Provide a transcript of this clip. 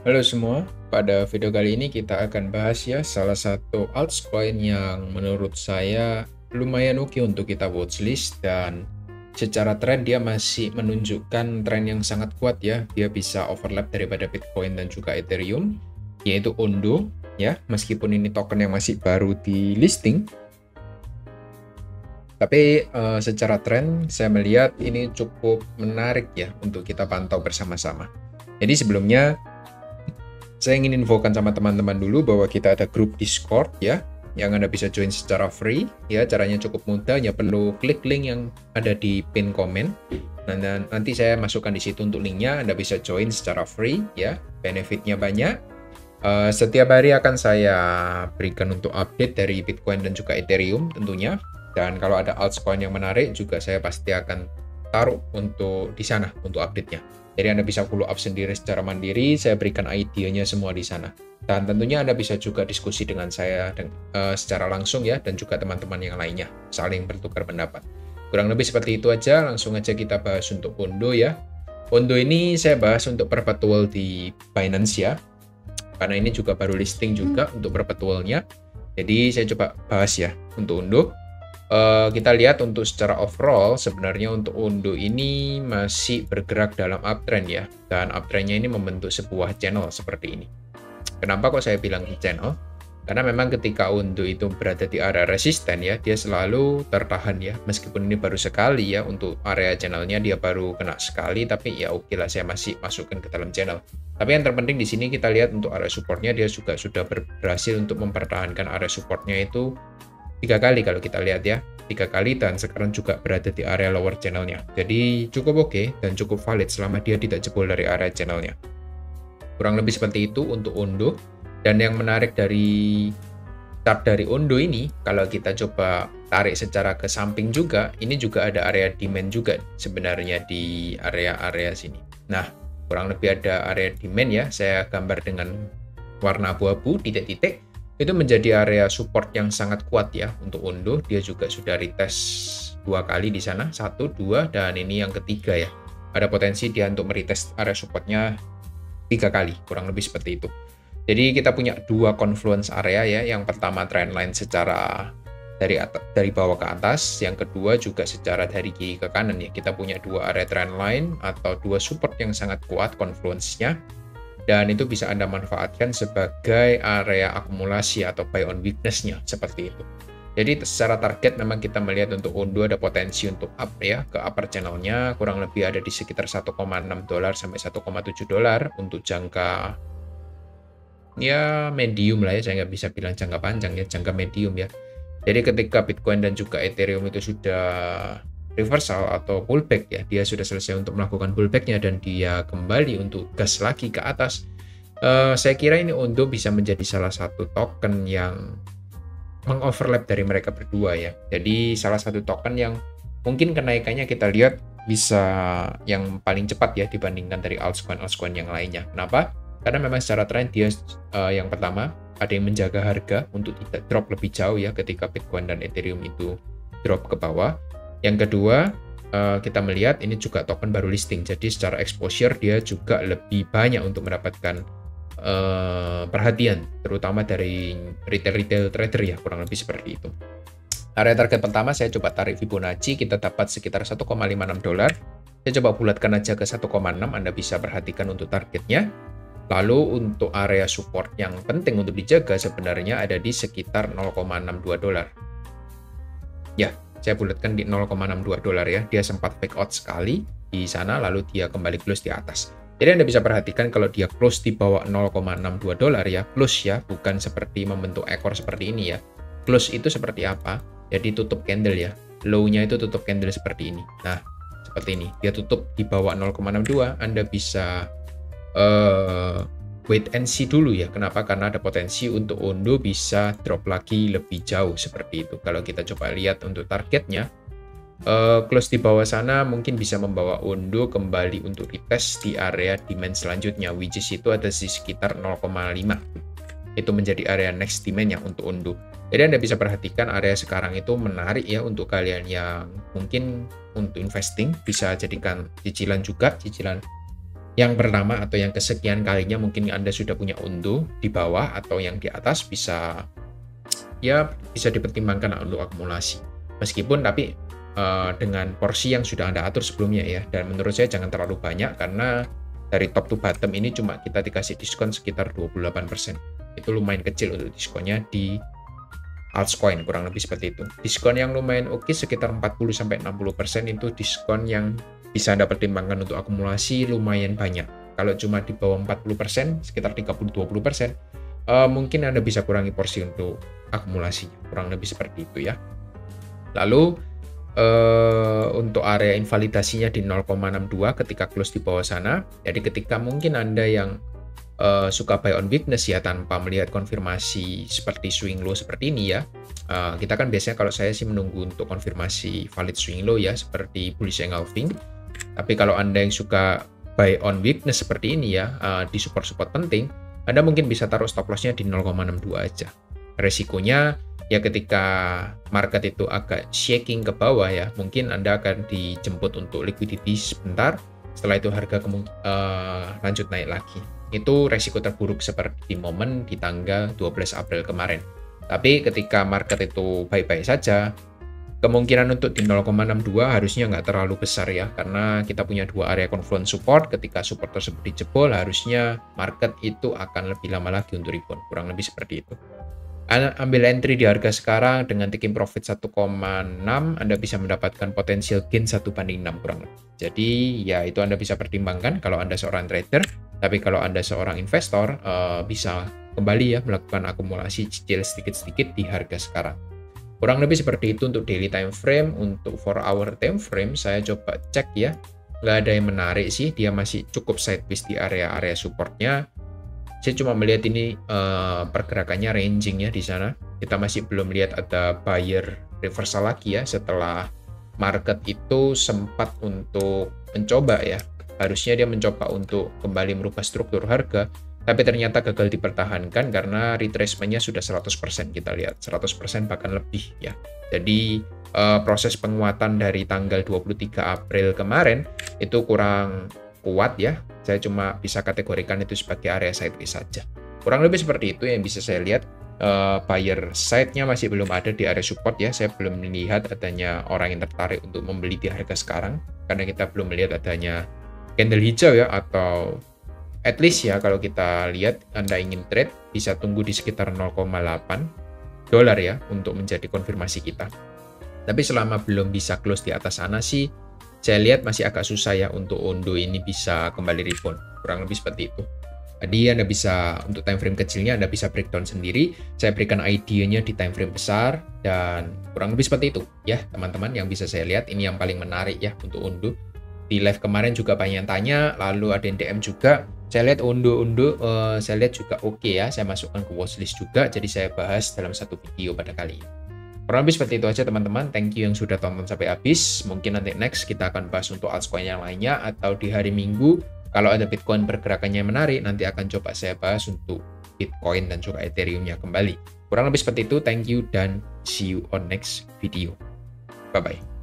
Halo semua, pada video kali ini kita akan bahas ya salah satu altcoin yang menurut saya lumayan oke untuk kita watchlist dan secara tren dia masih menunjukkan tren yang sangat kuat ya. Dia bisa overlap daripada Bitcoin dan juga Ethereum, yaitu Ondo ya. Meskipun ini token yang masih baru di listing, tapi secara tren saya melihat ini cukup menarik ya untuk kita pantau bersama-sama. Jadi sebelumnya saya ingin infokan sama teman-teman dulu bahwa kita ada grup Discord ya, yang Anda bisa join secara free ya. Caranya cukup mudah, ya perlu klik link yang ada di pin komen. Dan nanti saya masukkan di situ untuk linknya, Anda bisa join secara free ya. Benefitnya banyak. Setiap hari akan saya berikan untuk update dari Bitcoin dan juga Ethereum tentunya. Dan kalau ada altcoin yang menarik juga saya pasti akan taruh untuk di sana untuk update-nya. Jadi Anda bisa follow up sendiri secara mandiri, saya berikan idenya semua di sana. Dan tentunya Anda bisa juga diskusi dengan saya secara langsung ya, dan juga teman-teman yang lainnya, saling bertukar pendapat. Kurang lebih seperti itu aja, langsung aja kita bahas untuk Ondo ya. Ondo ini saya bahas untuk perpetual di Binance ya, karena ini juga baru listing juga untuk perpetualnya. Jadi saya coba bahas ya untuk Ondo. Kita lihat untuk secara overall sebenarnya untuk Ondo ini masih bergerak dalam uptrend ya, dan uptrendnya ini membentuk sebuah channel seperti ini. Kenapa kok saya bilang channel? Karena memang ketika Ondo itu berada di area resisten ya, dia selalu tertahan ya, meskipun ini baru sekali ya untuk area channelnya, dia baru kena sekali, tapi ya oke lah, saya masih masukkan ke dalam channel. Tapi yang terpenting di sini kita lihat untuk area supportnya, dia juga sudah berhasil untuk mempertahankan area supportnya itu 3 kali kalau kita lihat ya, 3 kali, dan sekarang juga berada di area lower channelnya. Jadi cukup oke dan cukup valid selama dia tidak jebol dari area channelnya. Kurang lebih seperti itu untuk Ondo. Dan yang menarik dari chart dari Ondo ini, kalau kita coba tarik secara ke samping juga, ini juga ada area demand juga sebenarnya di area-area sini. Nah, kurang lebih ada area demand ya, saya gambar dengan warna abu-abu, titik-titik. Itu menjadi area support yang sangat kuat ya untuk Ondo. Dia juga sudah retest 2 kali di sana, 1, 2, dan ini yang ketiga ya. Ada potensi dia untuk meretest area supportnya 3 kali, kurang lebih seperti itu. Jadi kita punya 2 confluence area ya. Yang pertama trendline secara dari bawah ke atas, yang kedua juga secara dari kiri ke kanan ya. Kita punya 2 area trendline atau 2 support yang sangat kuat confluence-nya. Dan itu bisa Anda manfaatkan sebagai area akumulasi atau buy on weakness-nya, seperti itu. Jadi secara target memang kita melihat untuk Ondo ada potensi untuk up ya, ke upper channel-nya kurang lebih ada di sekitar 1,6 dolar sampai 1,7 dolar untuk jangka ya medium lah ya, saya nggak bisa bilang jangka panjang ya, jangka medium ya. Jadi ketika Bitcoin dan juga Ethereum itu sudah reversal atau pullback ya, dia sudah selesai untuk melakukan pullbacknya dan dia kembali untuk gas lagi ke atas, saya kira ini Ondo bisa menjadi salah satu token yang mengoverlap dari mereka berdua ya. Jadi salah satu token yang mungkin kenaikannya kita lihat bisa yang paling cepat ya dibandingkan dari altcoin yang lainnya. Kenapa? Karena memang secara tren dia yang pertama ada yang menjaga harga untuk tidak drop lebih jauh ya ketika Bitcoin dan Ethereum itu drop ke bawah. Yang kedua, kita melihat ini juga token baru listing, jadi secara exposure dia juga lebih banyak untuk mendapatkan perhatian, terutama dari retail trader ya, kurang lebih seperti itu. Area target pertama saya coba tarik Fibonacci, kita dapat sekitar 1,56 dolar. Saya coba bulatkan aja ke 1,6, Anda bisa perhatikan untuk targetnya. Lalu untuk area support yang penting untuk dijaga sebenarnya ada di sekitar 0,62 dolar. Ya, saya bulatkan di 0,62 dolar ya. Dia sempat fake out sekali di sana, lalu dia kembali close di atas. Jadi Anda bisa perhatikan kalau dia close di bawah 0,62 dolar ya, close ya, bukan seperti membentuk ekor seperti ini ya. Close itu seperti apa? Jadi tutup candle ya. Low-nya itu tutup candle seperti ini. Nah, seperti ini. Dia tutup di bawah 0,62, Anda bisa wait and see dulu ya. Kenapa? Karena ada potensi untuk Ondo bisa drop lagi lebih jauh seperti itu. Kalau kita coba lihat untuk targetnya, close di bawah sana mungkin bisa membawa Ondo kembali untuk retest di area demand selanjutnya, which is itu ada di sekitar 0,5. Itu menjadi area next demand yang untuk Ondo. Jadi Anda bisa perhatikan area sekarang itu menarik ya untuk kalian yang mungkin untuk investing, bisa jadikan cicilan juga, cicilan yang pertama atau yang kesekian kalinya mungkin Anda sudah punya undo di bawah atau yang di atas, bisa dipertimbangkan untuk akumulasi. Meskipun tapi dengan porsi yang sudah Anda atur sebelumnya ya. Dan menurut saya jangan terlalu banyak, karena dari top to bottom ini cuma kita dikasih diskon sekitar 28%. Itu lumayan kecil untuk diskonnya di altcoin, kurang lebih seperti itu. Diskon yang lumayan oke sekitar 40-60% itu diskon yang bisa Anda pertimbangkan untuk akumulasi lumayan banyak. Kalau cuma di bawah 40%, sekitar 30-20%, mungkin Anda bisa kurangi porsi untuk akumulasinya. Kurang lebih seperti itu ya. Lalu untuk area invalidasinya di 0,62 ketika close di bawah sana. Jadi ketika mungkin Anda yang suka buy on weakness ya, tanpa melihat konfirmasi seperti swing low seperti ini ya. Kita kan biasanya, kalau saya sih menunggu untuk konfirmasi valid swing low ya, seperti bullish engulfing. Tapi kalau Anda yang suka buy on weakness seperti ini ya, di support-support penting, Anda mungkin bisa taruh stop loss-nya di 0,62 aja. Resikonya ya ketika market itu agak shaking ke bawah ya, mungkin Anda akan dijemput untuk liquidity sebentar, setelah itu harga lanjut naik lagi. Itu resiko terburuk seperti di momen di tanggal 12 April kemarin. Tapi ketika market itu baik-baik saja, kemungkinan untuk di 0,62 harusnya nggak terlalu besar ya, karena kita punya dua area confluence support. Ketika support tersebut dijebol, harusnya market itu akan lebih lama lagi untuk rebound, kurang lebih seperti itu. Anda ambil entry di harga sekarang dengan taking profit 1,6, Anda bisa mendapatkan potensial gain 1/6 kurang lebih. Jadi ya itu Anda bisa pertimbangkan kalau Anda seorang trader. Tapi kalau Anda seorang investor, bisa kembali ya melakukan akumulasi cicil sedikit-sedikit di harga sekarang. Kurang lebih seperti itu untuk daily time frame. Untuk 4 hour time frame saya coba cek ya, nggak ada yang menarik sih, dia masih cukup sideways di area-area supportnya. Saya cuma melihat ini pergerakannya ranging ya di sana. Kita masih belum lihat ada buyer reversal lagi ya, setelah market itu sempat untuk mencoba ya. Harusnya dia mencoba untuk kembali merubah struktur harga, tapi ternyata gagal dipertahankan karena retracement-nya sudah 100%, kita lihat 100% bahkan lebih ya. Jadi proses penguatan dari tanggal 23 April kemarin itu kurang kuat ya. Saya cuma bisa kategorikan itu sebagai area sideways saja. Kurang lebih seperti itu yang bisa saya lihat. Buyer side-nya masih belum ada di area support ya. Saya belum melihat adanya orang yang tertarik untuk membeli di harga sekarang, karena kita belum melihat adanya candle hijau ya, atau at least ya kalau kita lihat Anda ingin trade bisa tunggu di sekitar 0,8 dolar ya untuk menjadi konfirmasi kita. Tapi selama belum bisa close di atas sana sih, saya lihat masih agak susah ya untuk Ondo ini bisa kembali rebound. Kurang lebih seperti itu. Jadi Anda bisa, untuk time frame kecilnya Anda bisa breakdown sendiri. Saya berikan idenya di time frame besar, dan kurang lebih seperti itu ya teman-teman yang bisa saya lihat. Ini yang paling menarik ya untuk Ondo. Di live kemarin juga banyak yang tanya, lalu ada yang DM juga. Saya lihat Ondo, saya lihat juga oke ya, saya masukkan ke watchlist juga, jadi saya bahas dalam satu video pada kali ini. Kurang lebih seperti itu aja teman-teman. Thank you yang sudah tonton sampai habis. Mungkin nanti next kita akan bahas untuk altcoin yang lainnya, atau di hari Minggu kalau ada Bitcoin pergerakannya menarik, nanti akan coba saya bahas untuk Bitcoin dan juga Ethereum-nya kembali. Kurang lebih seperti itu. Thank you dan see you on next video. Bye-bye.